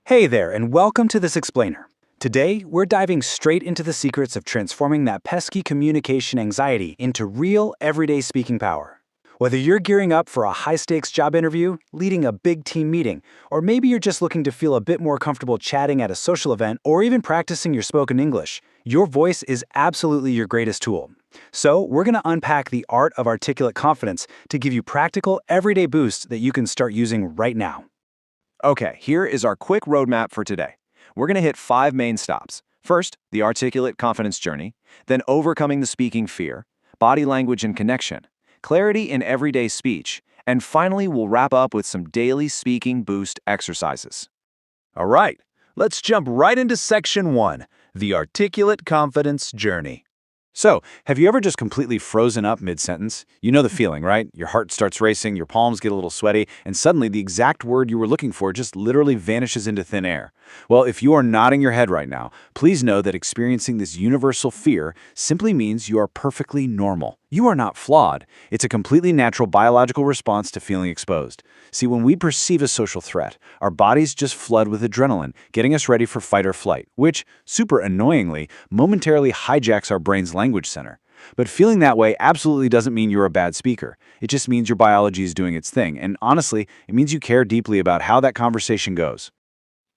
Hey there, and welcome to This Explainer. Today, we're diving straight into the secrets of transforming that pesky communication anxiety into real, everyday speaking power. Whether you're gearing up for a high-stakes job interview, leading a big team meeting, or maybe you're just looking to feel a bit more comfortable chatting at a social event or even practicing your spoken English, your voice is absolutely your greatest tool. So, we're going to unpack the art of articulate confidence to give you practical, everyday boosts that you can start using right now. Okay, here is our quick roadmap for today. We're going to hit 5 main stops. First, the articulate confidence journey, then overcoming the speaking fear, body language and connection, clarity in everyday speech, and finally, we'll wrap up with some daily speaking boost exercises. All right, let's jump right into section 1, the articulate confidence journey. So, have you ever just completely frozen up mid-sentence? You know the feeling, right? Your heart starts racing, your palms get a little sweaty, and suddenly the exact word you were looking for just literally vanishes into thin air. Well, if you are nodding your head right now, please know that experiencing this universal fear simply means you are perfectly normal. You are not flawed. It's a completely natural biological response to feeling exposed. See, when we perceive a social threat, our bodies just flood with adrenaline, getting us ready for fight or flight, which, super annoyingly, momentarily hijacks our brain's language center. But feeling that way absolutely doesn't mean you're a bad speaker. It just means your biology is doing its thing, and honestly, it means you care deeply about how that conversation goes.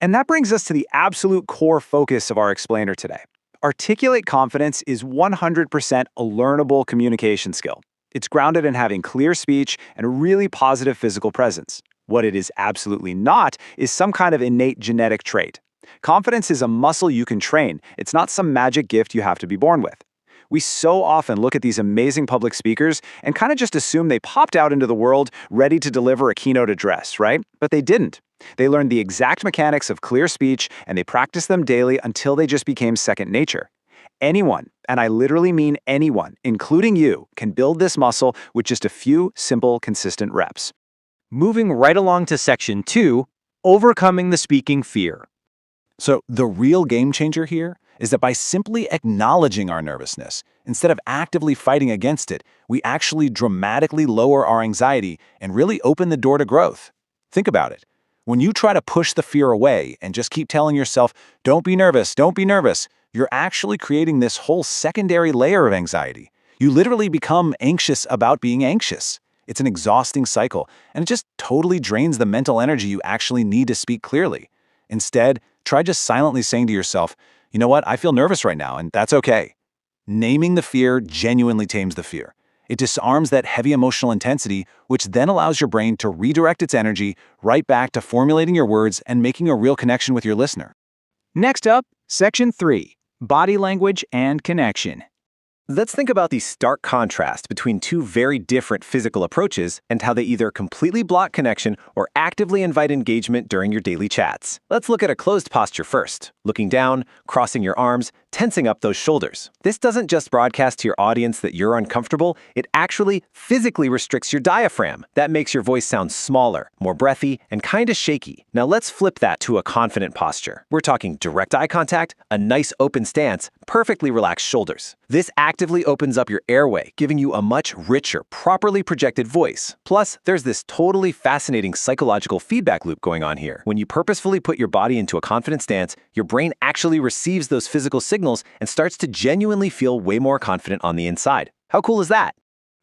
And that brings us to the absolute core focus of our explainer today. Articulate confidence is 100% a learnable communication skill. It's grounded in having clear speech and a really positive physical presence. What it is absolutely not is some kind of innate genetic trait. Confidence is a muscle you can train. It's not some magic gift you have to be born with. We so often look at these amazing public speakers and kind of just assume they popped out into the world ready to deliver a keynote address, right? But they didn't. They learned the exact mechanics of clear speech and they practiced them daily until they just became second nature. Anyone, and I literally mean anyone, including you, can build this muscle with just a few simple, consistent reps. Moving right along to section 2, overcoming the speaking fear. So the real game changer here is that by simply acknowledging our nervousness, instead of actively fighting against it, we actually dramatically lower our anxiety and really open the door to growth. Think about it. When you try to push the fear away and just keep telling yourself, don't be nervous, you're actually creating this whole secondary layer of anxiety. You literally become anxious about being anxious. It's an exhausting cycle, and it just totally drains the mental energy you actually need to speak clearly. Instead, try just silently saying to yourself, you know what, I feel nervous right now, and that's okay. Naming the fear genuinely tames the fear. It disarms that heavy emotional intensity, which then allows your brain to redirect its energy right back to formulating your words and making a real connection with your listener. Next up, section 3, body language and connection. Let's think about the stark contrast between two very different physical approaches and how they either completely block connection or actively invite engagement during your daily chats. Let's look at a closed posture first, looking down, crossing your arms, tensing up those shoulders. This doesn't just broadcast to your audience that you're uncomfortable, it actually physically restricts your diaphragm. That makes your voice sound smaller, more breathy, and kinda shaky. Now let's flip that to a confident posture. We're talking direct eye contact, a nice open stance, perfectly relaxed shoulders. This actively opens up your airway, giving you a much richer, properly projected voice. Plus, there's this totally fascinating psychological feedback loop going on here. When you purposefully put your body into a confident stance, your brain actually receives those physical signals and starts to genuinely feel way more confident on the inside. How cool is that?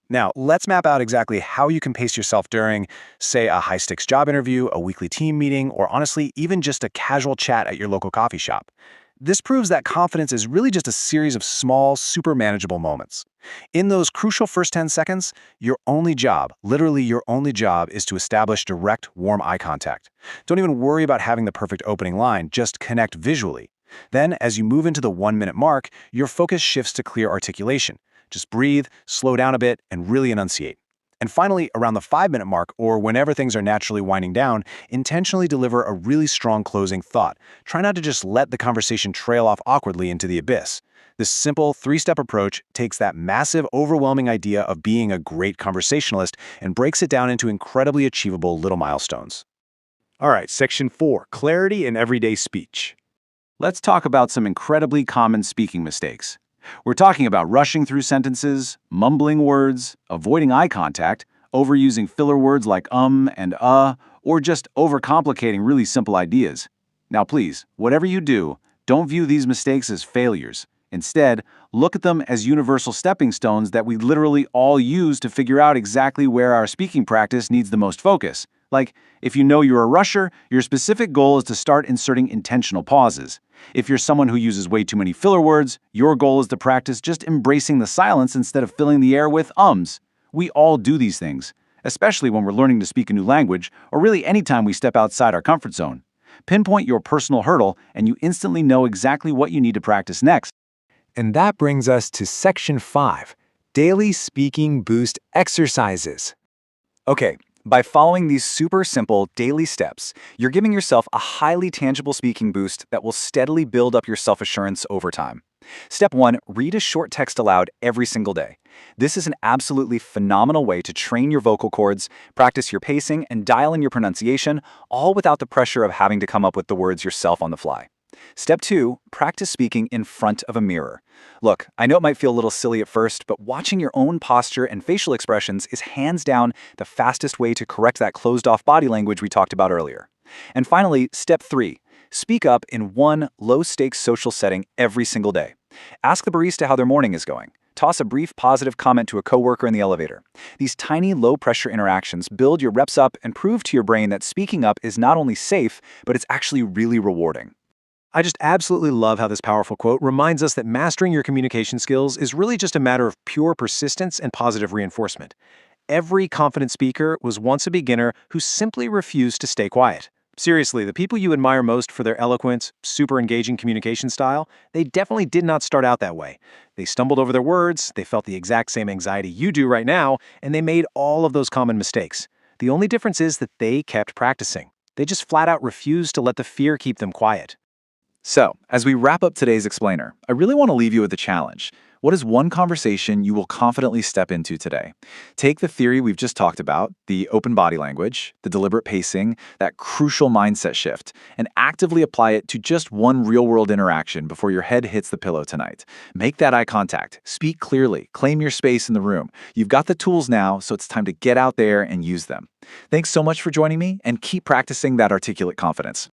Now, let's map out exactly how you can pace yourself during, say, a high-stakes job interview, a weekly team meeting, or honestly, even just a casual chat at your local coffee shop. This proves that confidence is really just a series of small, super manageable moments. In those crucial first 10 seconds, your only job, literally your only job, is to establish direct, warm eye contact. Don't even worry about having the perfect opening line, just connect visually. Then, as you move into the 1-minute mark, your focus shifts to clear articulation. Just breathe, slow down a bit, and really enunciate. And finally, around the 5-minute mark, or whenever things are naturally winding down, intentionally deliver a really strong closing thought. Try not to just let the conversation trail off awkwardly into the abyss. This simple 3-step approach takes that massive, overwhelming idea of being a great conversationalist and breaks it down into incredibly achievable little milestones. All right, section 4, clarity in everyday speech. Let's talk about some incredibly common speaking mistakes. We're talking about rushing through sentences, mumbling words, avoiding eye contact, overusing filler words like and or just overcomplicating really simple ideas. Now please, whatever you do, don't view these mistakes as failures. Instead, look at them as universal stepping stones that we literally all use to figure out exactly where our speaking practice needs the most focus. Like, if you know you're a rusher, your specific goal is to start inserting intentional pauses. If you're someone who uses way too many filler words, your goal is to practice just embracing the silence instead of filling the air with ums. We all do these things, especially when we're learning to speak a new language, or really anytime we step outside our comfort zone. Pinpoint your personal hurdle, and you instantly know exactly what you need to practice next. And that brings us to Section 5, Daily Speaking Boost Exercises. Okay, by following these super simple daily steps, you're giving yourself a highly tangible speaking boost that will steadily build up your self-assurance over time. Step 1, read a short text aloud every single day. This is an absolutely phenomenal way to train your vocal cords, practice your pacing, and dial in your pronunciation, all without the pressure of having to come up with the words yourself on the fly. Step 2, practice speaking in front of a mirror. Look, I know it might feel a little silly at first, but watching your own posture and facial expressions is hands down the fastest way to correct that closed-off body language we talked about earlier. And finally, Step 3, speak up in one low-stakes social setting every single day. Ask the barista how their morning is going. Toss a brief positive comment to a coworker in the elevator. These tiny, low-pressure interactions build your reps up and prove to your brain that speaking up is not only safe, but it's actually really rewarding. I just absolutely love how this powerful quote reminds us that mastering your communication skills is really just a matter of pure persistence and positive reinforcement. Every confident speaker was once a beginner who simply refused to stay quiet. Seriously, the people you admire most for their eloquent, super engaging communication style, they definitely did not start out that way. They stumbled over their words, they felt the exact same anxiety you do right now, and they made all of those common mistakes. The only difference is that they kept practicing. They just flat out refused to let the fear keep them quiet. So, as we wrap up today's explainer, I really want to leave you with a challenge. What is one conversation you will confidently step into today? Take the theory we've just talked about, the open body language, the deliberate pacing, that crucial mindset shift, and actively apply it to just one real-world interaction before your head hits the pillow tonight. Make that eye contact, speak clearly, claim your space in the room. You've got the tools now, so it's time to get out there and use them. Thanks so much for joining me, and keep practicing that articulate confidence.